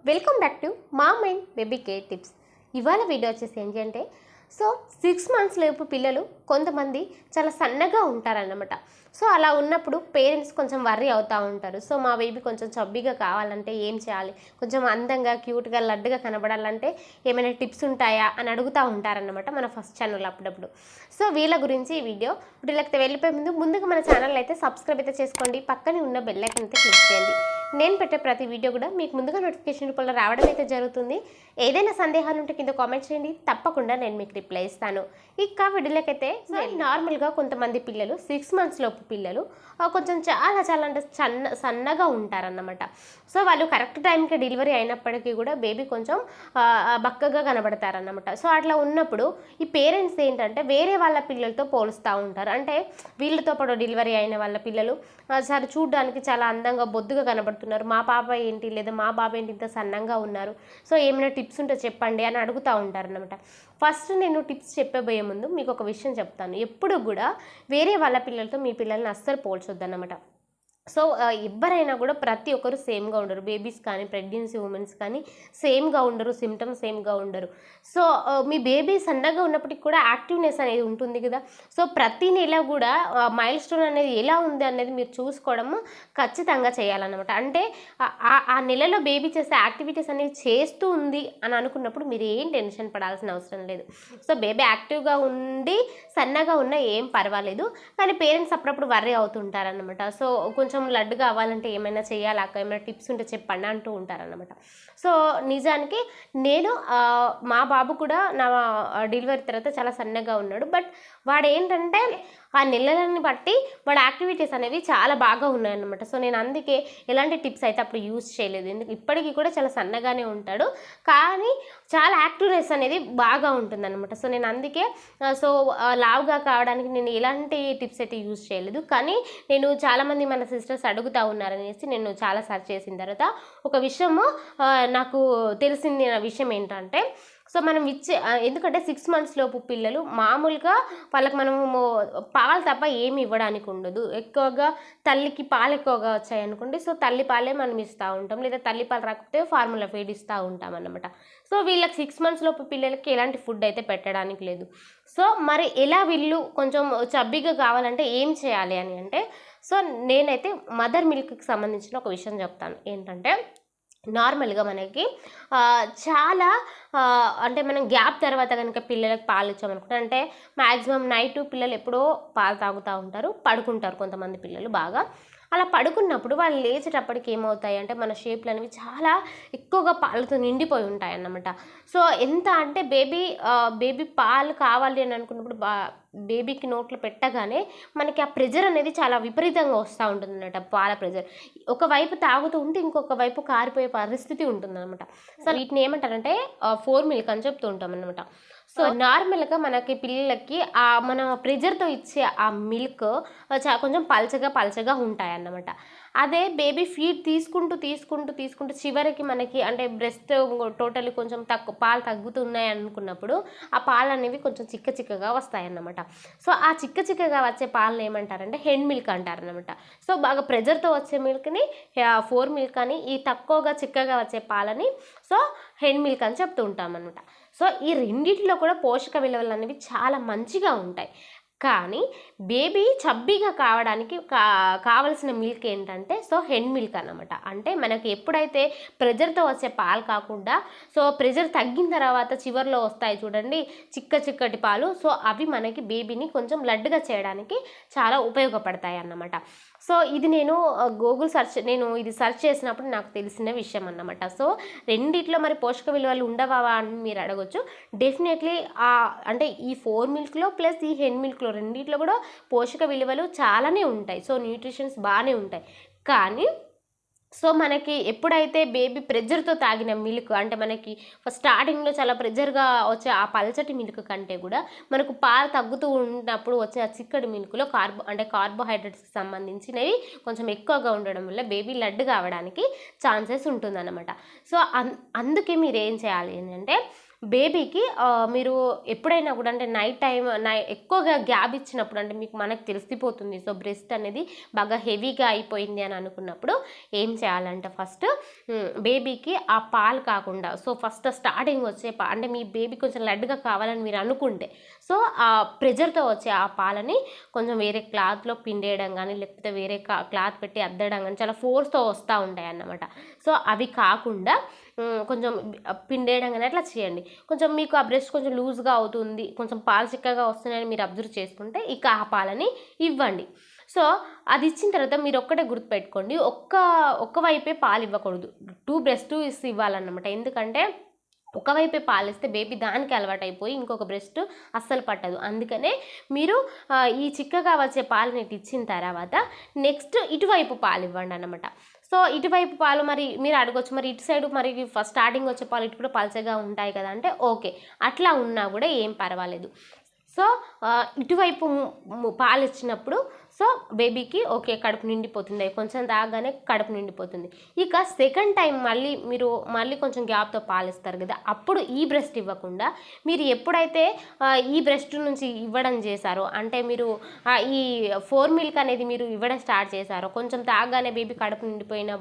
Welcome back to mom and baby care tips. ఇవాళ video వచ్చేసి ఏంటి అంటే 6 months లోపు పిల్లలు కొంతమంది చాలా సన్నగా ఉంటారన్నమాట. అలా ఉన్నప్పుడు పేరెంట్స్ కొంచెం వర్రీ అవుతూ ఉంటారు. మా బేబీ కొంచెం చబ్బీగా కావాలంటే ఏం చేయాలి, కొంచెం అందంగా క్యూట్గా లడ్డుగా కనబడాలంటే ఏమైనా టిప్స్ ఉంటాయా అని అడుగుతూ ఉంటారన్నమాట మన ఫస్ట్ ఛానల్ అప్పుడప్పుడు. వీళ్ళ గురించి ఈ వీడియో. ఇప్పుడు వీళ్ళకి వెళ్ళిపోయే ముందుగా మన ఛానల్ అయితే సబ్స్క్రైబ్ అయితే చేసుకోండి, పక్కనే ఉన్న బెల్ ఐకాన్ అయితే క్లిక్ చేయండి. నేను పెట్టే ప్రతి వీడియో కూడా మీకు ముందుగా నోటిఫికేషన్ రూపంలో రావడం అయితే జరుగుతుంది. ఏదైనా సందేహాలు ఉంటే కింద కామెంట్ చేయండి, తప్పకుండా నేను మీకు రిప్లై ఇస్తాను. ఇక వీడియోలకైతే నార్మల్గా కొంతమంది పిల్లలు 6 months లోపు పిల్లలు కొంచెం చాలా చాలా అంటే సన్నగా ఉంటారన్నమాట. వాళ్ళు కరెక్ట్ టైంకి డెలివరీ అయినప్పటికీ కూడా బేబీ కొంచెం బక్కగా కనబడతారన్నమాట. అట్లా ఉన్నప్పుడు ఈ పేరెంట్స్ ఏంటంటే వేరే వాళ్ళ పిల్లలతో పోలుస్తూ ఉంటారు. అంటే వీళ్ళతో పాటు డెలివరీ అయిన వాళ్ళ పిల్లలు సరే చూడడానికి చాలా అందంగా బొద్దుగా కనబడుతున్నారు, మా పాప ఏంటి లేదా మా బాబు ఏంటి ఇంత సన్నంగా ఉన్నారు, ఏమైనా టిప్స్ ఉంటే చెప్పండి అని అడుగుతూ ఉంటారనమాట. ఫస్ట్ నేను టిప్స్ చెప్పబోయే ముందు మీకు ఒక విషయం చెప్తాను. ఎప్పుడు కూడా వేరే వాళ్ళ పిల్లలతో మీ పిల్లల్ని అస్సలు పోల్చొద్దు అన్నమాట. ఎవరైనా కూడా ప్రతి ఒక్కరు సేమ్గా ఉండరు. బేబీస్ కానీ ప్రెగ్నెన్సీ ఉమెన్స్ కానీ సేమ్గా ఉండరు, సిమ్టమ్స్ సేమ్గా ఉండరు. మీ బేబీ సన్నగా ఉన్నప్పటికీ కూడా యాక్టివ్నెస్ అనేది ఉంటుంది కదా. ప్రతి నెల కూడా మైల్ స్టోన్ అనేది ఎలా ఉంది అనేది మీరు చూసుకోవడం ఖచ్చితంగా చేయాలన్నమాట. అంటే ఆ నెలలో బేబీ చేసే యాక్టివిటీస్ అనేవి చేస్తూ ఉంది అని అనుకున్నప్పుడు మీరు ఏం టెన్షన్ పడాల్సిన అవసరం లేదు. బేబీ యాక్టివ్గా ఉండి సన్నగా ఉన్నా ఏం పర్వాలేదు, కానీ పేరెంట్స్ అప్పుడప్పుడు వర్రీ అవుతుంటారన్నమాట. కొంచెం లడ్డుగా అవ్వాలంటే ఏమైనా చేయాలా, ఏమైనా టిప్స్ ఉంటే చెప్పండి అంటూ ఉంటారన్నమాట. నిజానికి నేను మా బాబు కూడా నా డెలివరీ తర్వాత చాలా సన్నగా ఉన్నాడు. బట్ వాడు ఏంటంటే ఆ నెలలని బట్టి వాడు యాక్టివిటీస్ అనేవి చాలా బాగా ఉన్నాయన్నమాట. నేను అందుకే ఎలాంటి టిప్స్ అయితే అప్పుడు యూజ్ చేయలేదు. ఇప్పటికీ కూడా చాలా సన్నగానే ఉంటాడు, కానీ చాలా యాక్టివ్నెస్ అనేది బాగా ఉంటుందన్నమాట. నేను అందుకే లావుగా కావడానికి నేను ఎలాంటి టిప్స్ అయితే యూజ్ చేయలేదు. కానీ నేను చాలామంది మన సిస్టర్స్ అడుగుతూ ఉన్నారనేసి నేను చాలా సెర్చ్ చేసిన తర్వాత ఒక విషయము నాకు తెలిసింది. విషయం ఏంటంటే మనం ఎందుకంటే 6 months లోపు పిల్లలు మామూలుగా వాళ్ళకి మనము పాలు తప్ప ఏమి ఇవ్వడానికి ఉండదు. ఎక్కువగా తల్లికి పాలు ఎక్కువగా వచ్చాయనుకోండి, తల్లి పాలే మనం ఇస్తూ ఉంటాం, లేదా తల్లి పాలు రాకపోతే ఫార్ములా ఫీడ్ ఇస్తూ ఉంటాం అన్నమాట. వీళ్ళకి 6 months లోపు పిల్లలకి ఎలాంటి ఫుడ్ అయితే పెట్టడానికి లేదు. మరి ఎలా వీళ్ళు కొంచెం చబ్బీగా కావాలంటే ఏం చేయాలి అని అంటే నేనైతే మదర్ మిల్క్కి సంబంధించిన ఒక విషయం చెప్తాను. ఏంటంటే నార్మల్గా మనకి చాలా అంటే మనం గ్యాప్ తర్వాత కనుక పిల్లలకు పాలు ఇచ్చామనుకుంటే, అంటే మ్యాక్సిమం నైట్ పిల్లలు ఎప్పుడో పాలు తాగుతూ ఉంటారు, పడుకుంటారు కొంతమంది పిల్లలు బాగా. అలా పడుకున్నప్పుడు వాళ్ళు లేచేటప్పటికి ఏమవుతాయి అంటే మన షేప్లు అనేవి చాలా ఎక్కువగా పాలతో నిండిపోయి ఉంటాయి అన్నమాట. ఎంత అంటే బేబీ పాలు కావాలి అని అనుకున్నప్పుడు బేబీకి నోట్లో పెట్టగానే మనకి ఆ ప్రెజర్ అనేది చాలా విపరీతంగా వస్తూ ఉంటుంది అన్నమాట. పాల ప్రెజర్ ఒకవైపు తాగుతూ ఉంటే ఇంకొక వైపు కారిపోయే పరిస్థితి ఉంటుంది అనమాట. వీటిని ఏమంటారంటే 4 milk అని చెప్తూ ఉంటాం అనమాట. నార్మల్గా మనకి పిల్లలకి మన ప్రెజర్తో ఇచ్చే ఆ మిల్క్ కొంచెం పల్చగా ఉంటాయన్నమాట. అదే బేబీ ఫీడ్ తీసుకుంటూ చివరికి మనకి అంటే బ్రెస్ట్ టోటల్లీ కొంచెం పాలు తగ్గుతున్నాయి అనుకున్నప్పుడు ఆ పాలు అనేవి కొంచెం చిక్కగా వస్తాయన్నమాట. ఆ చిక్కగా వచ్చే పాలను ఏమంటారంటే హెడ్ మిల్క్ అంటారనమాట. బాగా ప్రెజర్తో వచ్చే మిల్క్ని 4 milk అని, ఈ తక్కువగా చిక్కగా వచ్చే పాలని హెడ్ మిల్క్ అని చెప్తూ ఉంటాం అనమాట. ఈ రెండింటిలో కూడా పోషక విలువలు అనేవి చాలా మంచిగా ఉంటాయి. కానీ బేబీ చబ్బీగా కావడానికి కావలసిన మిల్క్ ఏంటంటే హెడ్ మిల్క్ అన్నమాట. అంటే మనకి ఎప్పుడైతే ప్రెజర్తో వచ్చే పాలు కాకుండా ప్రెజర్ తగ్గిన తర్వాత చివరిలో వస్తాయి చూడండి చిక్కటి పాలు, అవి మనకి బేబీని కొంచెం లడ్డుగా చేయడానికి చాలా ఉపయోగపడతాయి అన్నమాట. ఇది నేను ఇది సెర్చ్ చేసినప్పుడు నాకు తెలిసిన విషయం అన్నమాట. రెండిట్లో మరి పోషక విలువలు ఉండవా అని మీరు అడగొచ్చు. డెఫినెట్లీ అంటే ఈ 4 milkలో ప్లస్ ఈ హెడ్ మిల్క్లో రెండిట్లో కూడా పోషక విలువలు చాలానే ఉంటాయి. న్యూట్రిషన్స్ బాగానే ఉంటాయి. కానీ మనకి ఎప్పుడైతే బేబీ ప్రెజర్తో తాగిన మిల్క్, అంటే మనకి స్టార్టింగ్లో చాలా ప్రెజర్గా వచ్చే ఆ పల్చటి మిల్క్ కంటే కూడా మనకు పాలు తగ్గుతూ ఉన్నప్పుడు వచ్చే ఆ చిక్కటి మిల్క్లో కార్బోహైడ్రేట్స్కి సంబంధించినవి కొంచెం ఎక్కువగా ఉండడం వల్ల బేబీ లడ్డు కావడానికి ఛాన్సెస్ ఉంటుందన్నమాట. అందుకే మీరు ఏం చేయాలి ఏంటంటే బేబీకి మీరు ఎప్పుడైనా కూడా అంటే నైట్ టైం ఎక్కువగా గ్యాప్ ఇచ్చినప్పుడు అంటే మనకు తెలిసిపోతుంది. సో బ్రెస్ట్ అనేది బాగా హెవీగా అయిపోయింది అని అనుకున్నప్పుడు ఏం చేయాలంటే ఫస్ట్ బేబీకి ఆ పాలు కాకుండా సో ఫస్ట్ స్టార్టింగ్ వచ్చే అంటే మీ బేబీ కొంచెం లడ్డుగా కావాలని మీరు అనుకుంటే సో ఆ ప్రెజర్తో వచ్చే ఆ పాలని కొంచెం వేరే క్లాత్లో పిండేయడం కానీ లేకపోతే వేరే క్లాత్ పెట్టి అద్దడం కానీ చాలా ఫోర్స్తో వస్తూ ఉంటాయి అన్నమాట. సో అవి కాకుండా కొంచెం పిండేయడం కానీ అట్లా చేయండి. కొంచెం మీకు ఆ బ్రెస్ట్ కొంచెం లూజ్గా అవుతుంది, కొంచెం పాలు చిక్కగా వస్తున్నాయని మీరు అబ్జర్వ్ చేసుకుంటే ఇక ఆ పాలని ఇవ్వండి. సో అది ఇచ్చిన తర్వాత మీరు ఒక్కటే గుర్తుపెట్టుకోండి, ఒక్క వైపే పాలు ఇవ్వకూడదు, 2 బ్రెస్ట్ ఇవ్వాలన్నమాట. ఎందుకంటే ఒకవైపే పాలిస్తే బేబీ దానికి అలవాటు అయిపోయి ఇంకొక బ్రెస్ట్ అస్సలు పట్టదు. అందుకనే మీరు ఈ చిక్కగా వచ్చే పాలని ఇచ్చిన తర్వాత నెక్స్ట్ ఇటువైపు పాలు ఇవ్వండి అన్నమాట. సో ఇటువైపు పాలు మరి మీరు అడగొచ్చు, మరి ఇటు సైడ్ మరి ఫస్ట్ స్టార్టింగ్ వచ్చే పాలు ఇటు కూడా పలచగా ఉంటాయి కదా అంటే ఓకే, అట్లా ఉన్నా కూడా ఏం పర్వాలేదు. సో ఇటువైపు పాలు ఇచ్చినప్పుడు సో బేబీకి ఓకే కడుపు నిండిపోతుంది, కొంచెం తాగానే కడుపు నిండిపోతుంది. ఇక సెకండ్ టైం మళ్ళీ కొంచెం గ్యాప్తో పాలిస్తారు కదా, అప్పుడు ఈ బ్రెస్ట్ ఇవ్వకుండా మీరు ఎప్పుడైతే ఈ బ్రెస్ట్ నుంచి ఇవ్వడం చేశారో అంటే మీరు ఈ 4 మిల్క్ అనేది మీరు ఇవ్వడం స్టార్ట్ చేశారో, కొంచెం తాగానే బేబీ కడుపు నిండిపోయిన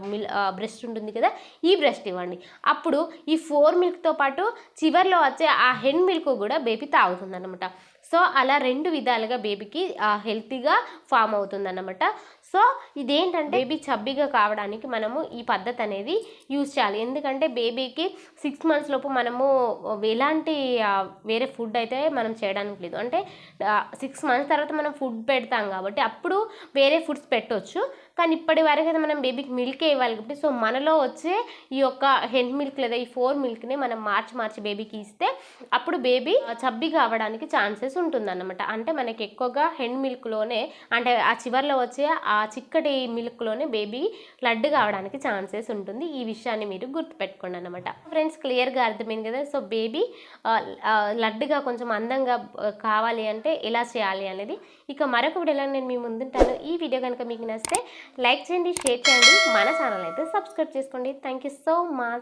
బ్రెస్ట్ ఉంటుంది కదా, ఈ బ్రెస్ట్ ఇవ్వండి. అప్పుడు ఈ 4 మిల్క్తో పాటు చివర్లో వచ్చే ఆ హెన్ మిల్క్ కూడా బేబీ తాగుతుంది అనమాట. సో అలా 2 విధాలుగా బేబీకి హెల్తీగా ఫామ్ అవుతుందన్నమాట. సో ఇదేంటంటే బేబీ చబ్బీగా కావడానికి మనము ఈ పద్ధతి అనేది యూజ్ చేయాలి. ఎందుకంటే బేబీకి 6 మంత్స్ లోపు మనము ఎలాంటి వేరే ఫుడ్ అయితే మనం చేయడానికి లేదు. అంటే 6 మంత్స్ తర్వాత మనం ఫుడ్ పెడతాం కాబట్టి అప్పుడు వేరే ఫుడ్స్ పెట్టవచ్చు. కానీ ఇప్పటి వరకు అయితే మనం బేబీకి మిల్కే ఇవ్వాలి కాబట్టి సో మనలో వచ్చే ఈ యొక్క హెన్ మిల్క్ లేదా ఈ 4 మిల్క్ని మనం మార్చి బేబీకి ఇస్తే అప్పుడు బేబీ చబ్బీగా అవ్వడానికి ఛాన్సెస్ ఉంటుందన్నమాట. అంటే మనకి ఎక్కువగా హెన్ మిల్క్లోనే అంటే ఆ చివర్లో వచ్చే ఆ చిక్కటి మిల్క్లోనే బేబీ లడ్డుగా అవడానికి ఛాన్సెస్ ఉంటుంది. ఈ విషయాన్ని మీరు గుర్తుపెట్టుకోండి అన్నమాట. ఫ్రెండ్స్ క్లియర్గా అర్థమైంది కదా. సో బేబీ లడ్డుగా కొంచెం అందంగా కావాలి అంటే ఎలా చేయాలి అనేది ఇక మరొక వీడియోలో నేను మీ ముందుంటాను. ఈ వీడియో కనుక మీకు నచ్చితే లైక్ చేయండి, షేర్ చేయండి, మన ఛానల్ అయితే సబ్స్క్రైబ్ చేసుకోండి. Thank you so much.